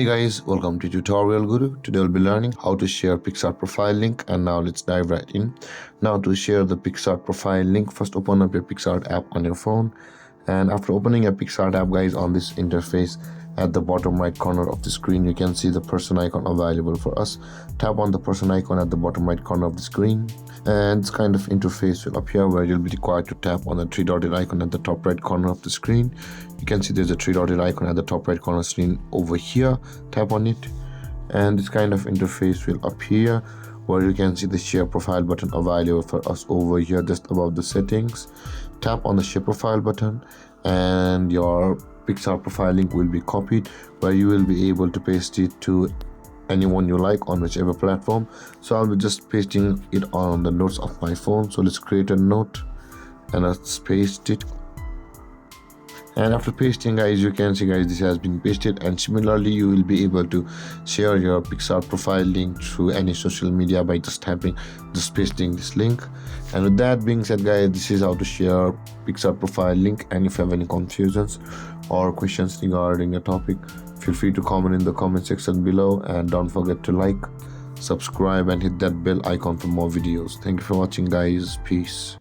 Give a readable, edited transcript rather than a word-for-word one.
Hey guys, welcome to Tutorial Guru. Today we'll be learning how to share Picsart profile link, and now let's dive right in. Now to share the Picsart profile link, first open up your Picsart app on your phone, and after opening a Picsart app guys, on this interface at the bottom right corner of the screen you can see the person icon available for us. Tap on the person icon at the bottom right corner of the screen, and this kind of interface will appear where you'll be required to tap on the three dotted icon at the top right corner of the screen. You can see there's a three dotted icon at the top right corner screen over here. Tap on it and this kind of interface will appear where you can see the share profile button available for us over here just above the settings. Tap on the share profile button and your Picsart profile link will be copied, where you will be able to paste it to anyone you like on whichever platform. So I'll be just pasting it on the notes of my phone. So let's create a note and let's paste it. And after pasting guys, you can see guys this has been pasted, and similarly you will be able to share your Picsart profile link through any social media by just pasting this link. And with that being said guys, this is how to share Picsart profile link, and if you have any confusions or questions regarding the topic, feel free to comment in the comment section below, and don't forget to like, subscribe and hit that bell icon for more videos. Thank you for watching guys. Peace.